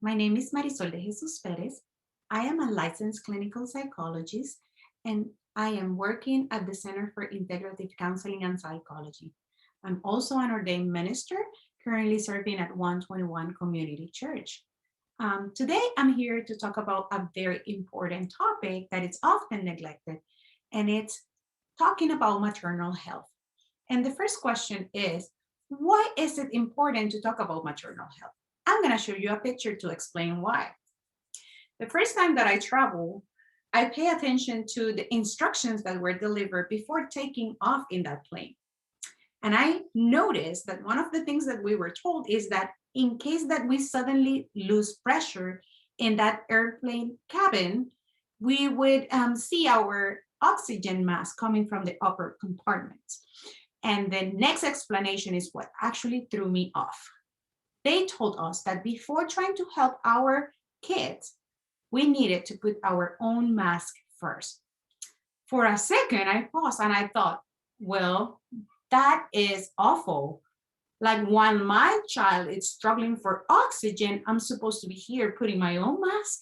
My name is Marisol de Jesus-Perez. I am a licensed clinical psychologist and I am working at the Center for Integrative Counseling and Psychology. I'm also an ordained minister, currently serving at 121 Community Church. Today, I'm here to talk about a very important topic that is often neglected, and it's talking about maternal health. And the first question is, why is it important to talk about maternal health? I'm going to show you a picture to explain why. The first time that I travel, I pay attention to the instructions that were delivered before taking off in that plane. And I noticed that one of the things that we were told is that in case that we suddenly lose pressure in that airplane cabin, we would see our oxygen mask coming from the upper compartments. And the next explanation is what actually threw me off. They told us that before trying to help our kids, we needed to put our own mask first. For a second, I paused and I thought, well, that is awful. Like when my child is struggling for oxygen, I'm supposed to be here putting my own mask.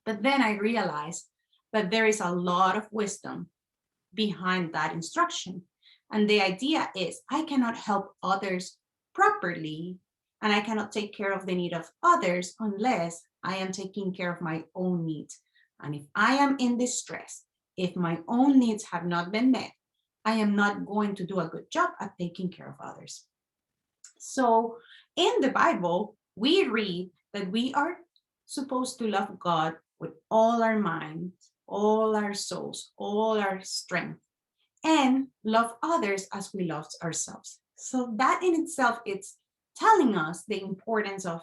But then I realized that there is a lot of wisdom behind that instruction. And the idea is I cannot help others properly and I cannot take care of the need of others unless I am taking care of my own needs. And if I am in distress, if my own needs have not been met, I am not going to do a good job at taking care of others. So in the Bible, we read that we are supposed to love God with all our minds, all our souls, all our strength, and love others as we love ourselves. So that in itself, it's telling us the importance of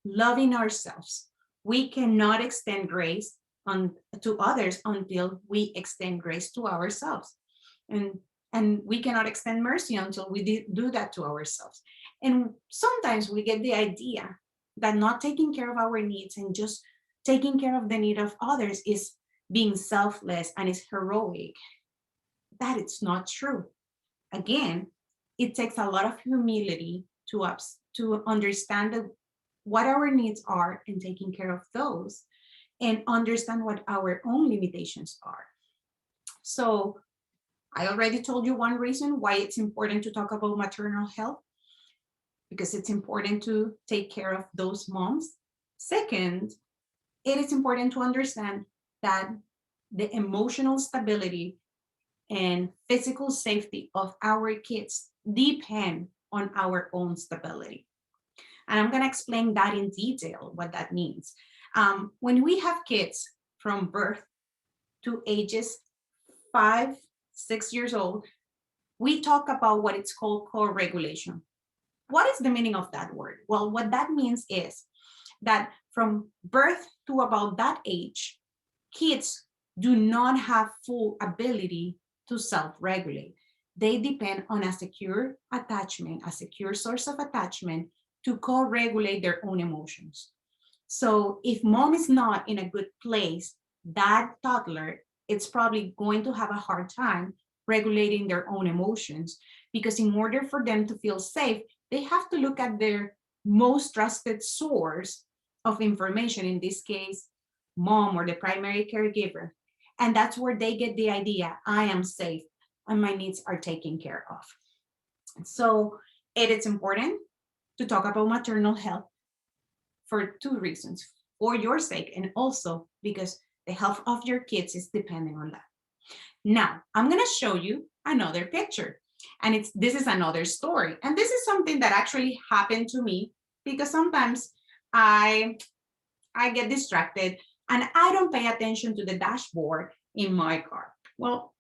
loving ourselves. We cannot extend grace to others until we extend grace to ourselves. And we cannot extend mercy until we do that to ourselves. And sometimes we get the idea that not taking care of our needs and just taking care of the need of others is being selfless and is heroic. That it's not true. Again, it takes a lot of humility to understand what our needs are and taking care of those and understand what our own limitations are. So I already told you one reason why it's important to talk about maternal health, because it's important to take care of those moms. Second, it is important to understand that the emotional stability and physical safety of our kids depend on our own stability. And I'm going to explain that in detail, what that means. When we have kids from birth to ages 5, 6 years old, we talk about what it's called co-regulation. What is the meaning of that word? Well, what that means is that from birth to about that age, kids do not have full ability to self-regulate. They depend on a secure attachment, a secure source of attachment to co-regulate their own emotions. So if mom is not in a good place, that toddler, it's probably going to have a hard time regulating their own emotions, because in order for them to feel safe, they have to look at their most trusted source of information, in this case, mom or the primary caregiver. And that's where they get the idea, I am safe and my needs are taken care of. So it is important to talk about maternal health for two reasons: for your sake and also because the health of your kids is depending on that. Now, I'm going to show you another picture, and this is another story. And this is something that actually happened to me, because sometimes I get distracted and I don't pay attention to the dashboard in my car. Well,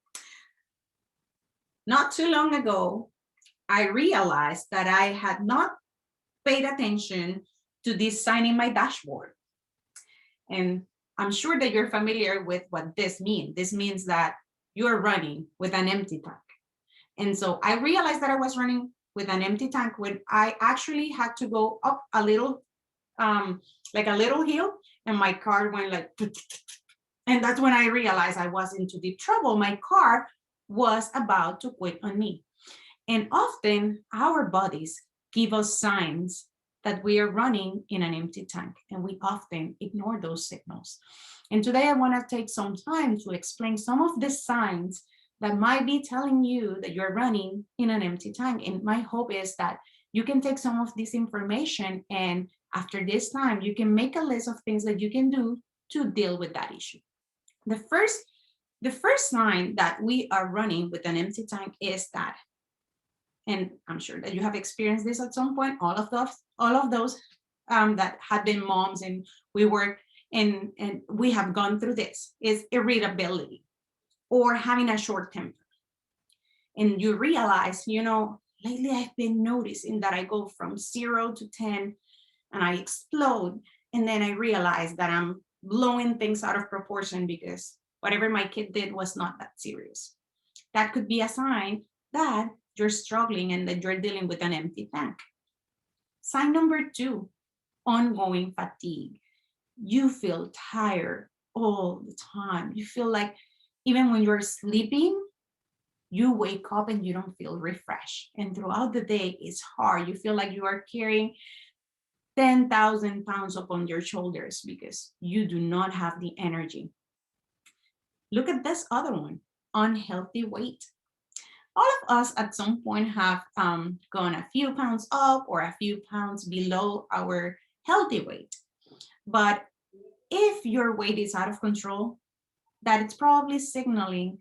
not too long ago, I realized that I had not paid attention to this sign in my dashboard. And I'm sure that you're familiar with what this means. This means that you're running with an empty tank. And so I realized that I was running with an empty tank when I actually had to go up a little, like a little hill, and my car went like, and that's when I realized I was into deep trouble. My car was about to quit on me. And often our bodies give us signs that we are running in an empty tank, and we often ignore those signals. And today I want to take some time to explain some of the signs that might be telling you that you're running in an empty tank. And my hope is that you can take some of this information, and after this time, you can make a list of things that you can do to deal with that issue. The first sign that we are running with an empty tank is that, and I'm sure that you have experienced this at some point, all of those that have been moms, and we work and we have gone through this, is irritability or having a short temper. And you realize, lately I've been noticing that I go from 0 to 10 and I explode. And then I realize that I'm blowing things out of proportion because whatever my kid did was not that serious. That could be a sign that you're struggling and that you're dealing with an empty tank. Sign number 2, ongoing fatigue. You feel tired all the time. You feel like even when you're sleeping, you wake up and you don't feel refreshed. And throughout the day, it's hard. You feel like you are carrying 10,000 pounds upon your shoulders because you do not have the energy. Look at this other one, unhealthy weight. All of us at some point have gone a few pounds up or a few pounds below our healthy weight. But if your weight is out of control, that it's probably signaling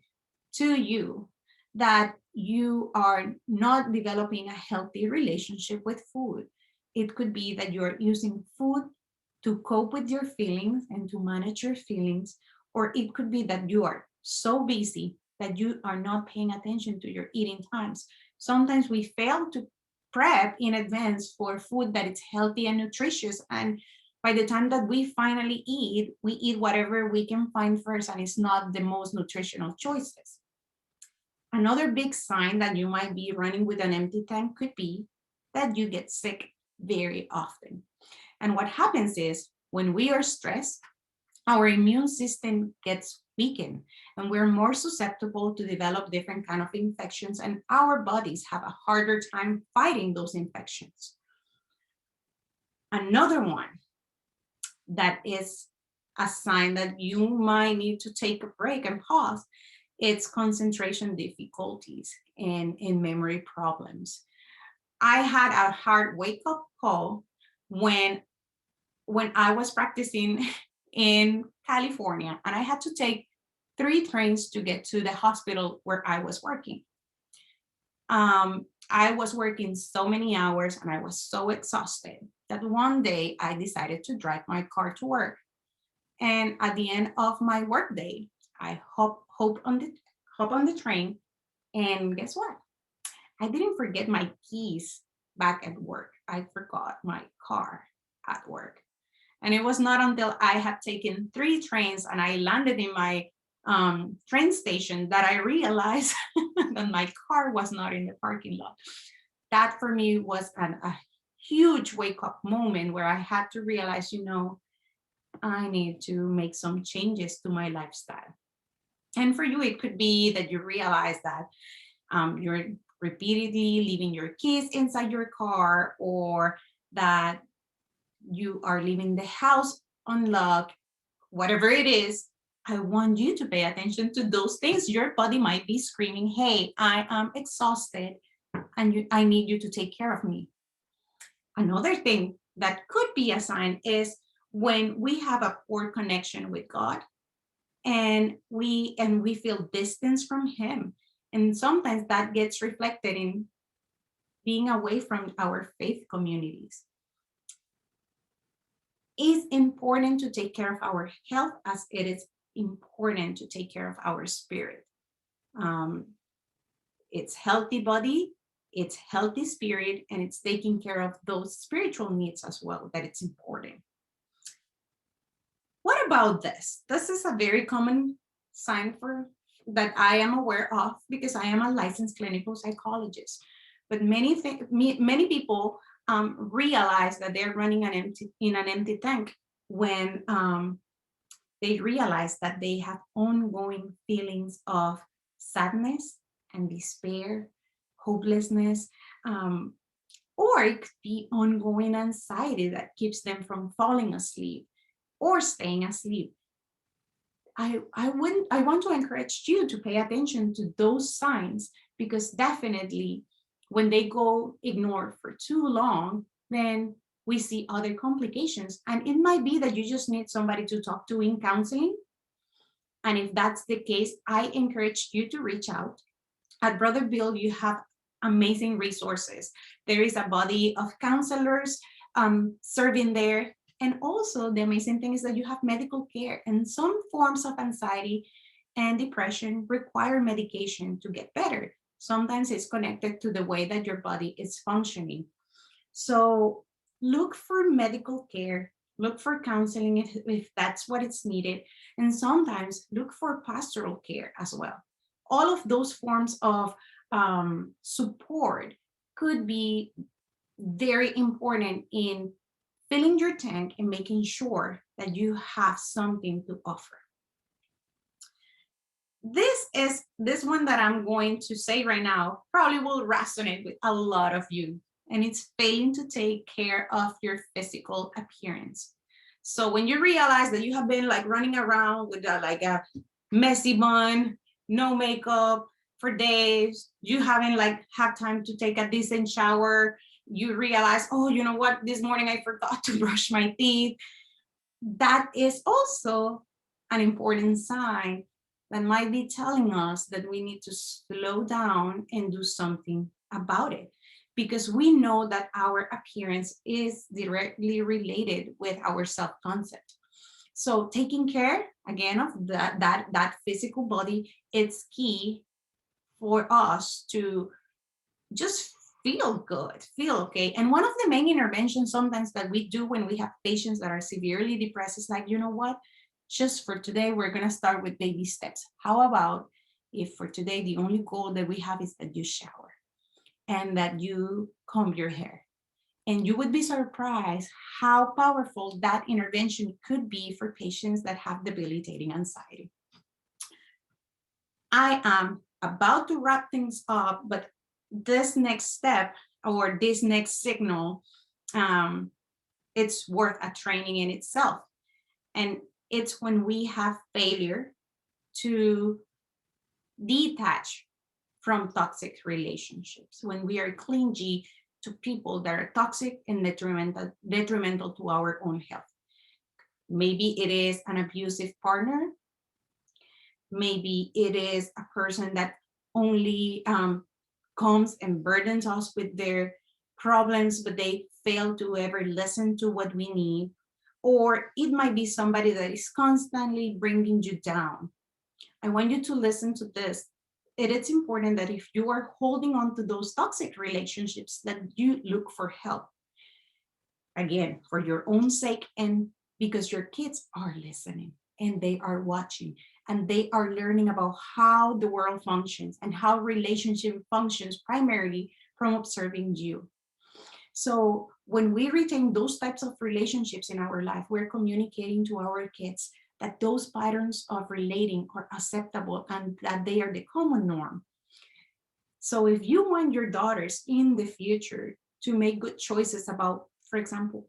to you that you are not developing a healthy relationship with food. It could be that you're using food to cope with your feelings and to manage your feelings, or it could be that you are so busy that you are not paying attention to your eating times. Sometimes we fail to prep in advance for food that is healthy and nutritious, and by the time that we finally eat, we eat whatever we can find first, and it's not the most nutritional choices. Another big sign that you might be running with an empty tank could be that you get sick very often. And what happens is when we are stressed, our immune system gets weakened and we're more susceptible to develop different kind of infections, and our bodies have a harder time fighting those infections. Another one that is a sign that you might need to take a break and pause, it's concentration difficulties and in memory problems. I had a hard wake-up call when I was practicing in California, and I had to take 3 trains to get to the hospital where I was working. I was working so many hours and I was so exhausted that one day I decided to drive my car to work. And at the end of my work day, I hop on the train, and guess what? I didn't forget my keys back at work. I forgot my car at work. And it was not until I had taken 3 trains and I landed in my train station that I realized that my car was not in the parking lot. That for me was a huge wake-up moment where I had to realize, I need to make some changes to my lifestyle. And for you, it could be that you realize that you're repeatedly leaving your keys inside your car, or that you are leaving the house unlocked, whatever it is. I want you to pay attention to those things. Your body might be screaming, hey, I am exhausted and I need you to take care of me. Another thing that could be a sign is when we have a poor connection with God and we feel distance from him. And sometimes that gets reflected in being away from our faith communities. It's important to take care of our health as it is important to take care of our spirit. It's healthy body, it's healthy spirit, and it's taking care of those spiritual needs as well, that it's important. What about this? This is a very common sign that I am aware of because I am a licensed clinical psychologist. But many people realize that they're running in an empty tank when they realize that they have ongoing feelings of sadness and despair, hopelessness. Or it could be ongoing anxiety that keeps them from falling asleep or staying asleep. I want to encourage you to pay attention to those signs, because definitely when they go ignored for too long, then we see other complications. And it might be that you just need somebody to talk to in counseling. And if that's the case, I encourage you to reach out. At Brother Bill, you have amazing resources. There is a body of counselors serving there. And also, the amazing thing is that you have medical care, and some forms of anxiety and depression require medication to get better. Sometimes it's connected to the way that your body is functioning. So look for medical care, look for counseling if that's what it's needed, and sometimes look for pastoral care as well. All of those forms of support could be very important in filling your tank and making sure that you have something to offer. This one that I'm going to say right now probably will resonate with a lot of you, and it's failing to take care of your physical appearance. So when you realize that you have been like running around with like a messy bun, no makeup for days, you haven't like had time to take a decent shower, you realize, oh, you know what, this morning I forgot to brush my teeth. That is also an important sign that might be telling us that we need to slow down and do something about it, because we know that our appearance is directly related with our self-concept. So taking care again of that physical body, it's key for us to just feel good, feel okay. And one of the main interventions sometimes that we do when we have patients that are severely depressed is like, you know what, just for today, we're going to start with baby steps. How about if for today, the only goal that we have is that you shower and that you comb your hair? And you would be surprised how powerful that intervention could be for patients that have debilitating anxiety. I am about to wrap things up, but this next step or this next signal, it's worth a training in itself. And it's when we have failure to detach from toxic relationships, when we are clingy to people that are toxic and detrimental to our own health. Maybe it is an abusive partner. Maybe it is a person that only comes and burdens us with their problems, but they fail to ever listen to what we need. Or it might be somebody that is constantly bringing you down. I want you to listen to this. It is important that if you are holding on to those toxic relationships, that you look for help. Again, for your own sake, and because your kids are listening and they are watching and they are learning about how the world functions and how relationship functions primarily from observing you. So when we retain those types of relationships in our life, we're communicating to our kids that those patterns of relating are acceptable and that they are the common norm. So if you want your daughters in the future to make good choices about, for example,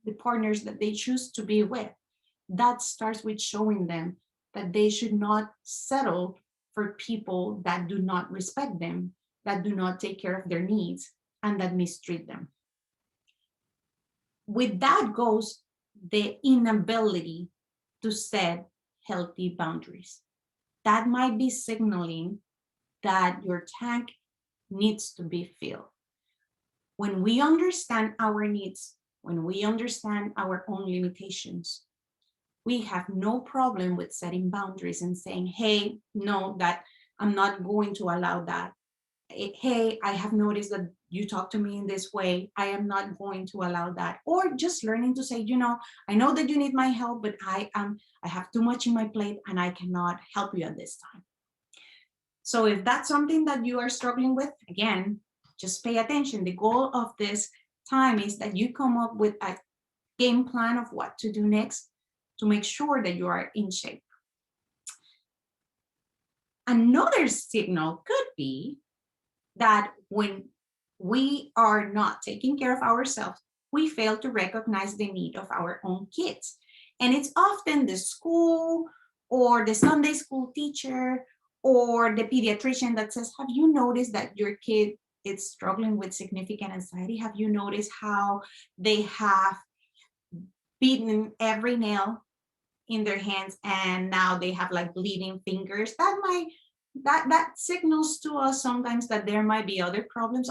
the partners that they choose to be with, that starts with showing them that they should not settle for people that do not respect them, that do not take care of their needs, and that mistreat them. With that goes the inability to set healthy boundaries. That might be signaling that your tank needs to be filled. When we understand our needs, when we understand our own limitations, we have no problem with setting boundaries and saying, hey, no, that I'm not going to allow that. Hey, I have noticed that you talk to me in this way. I am not going to allow that. Or just learning to say, you know, I know that you need my help, but I have too much in my plate and I cannot help you at this time. So if that's something that you are struggling with, again, just pay attention. The goal of this time is that you come up with a game plan of what to do next to make sure that you are in shape. Another signal could be that when we are not taking care of ourselves, we fail to recognize the need of our own kids. And it's often the school or the Sunday school teacher or the pediatrician that says, have you noticed that your kid is struggling with significant anxiety? Have you noticed how they have beaten every nail in their hands and now they have like bleeding fingers? That signals to us sometimes that there might be other problems,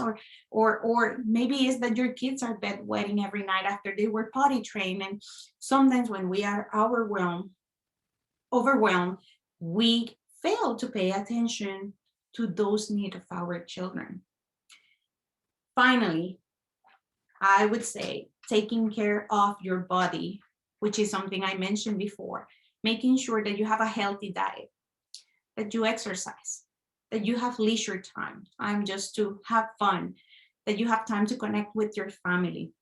or maybe it's that your kids are bedwetting every night after they were potty trained. And sometimes when we are overwhelmed, we fail to pay attention to those needs of our children. Finally, I would say taking care of your body, which is something I mentioned before, making sure that you have a healthy diet, that you exercise, that you have leisure time just to have fun, that you have time to connect with your family.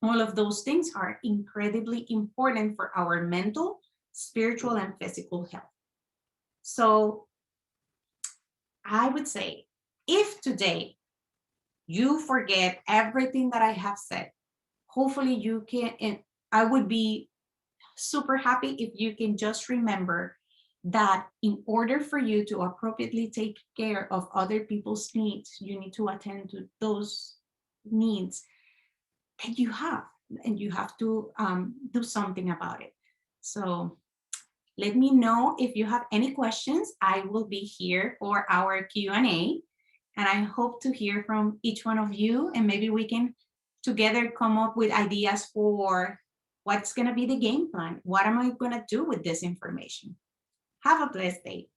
All of those things are incredibly important for our mental, spiritual, and physical health. So I would say, if today you forget everything that I have said, hopefully you can, and I would be super happy if you can just remember that in order for you to appropriately take care of other people's needs, you need to attend to those needs that you have, and you have to do something about it. So let me know if you have any questions. I will be here for our Q&A, and I hope to hear from each one of you, and maybe we can together come up with ideas for what's going to be the game plan. What am I going to do with this information? Have a blessed day.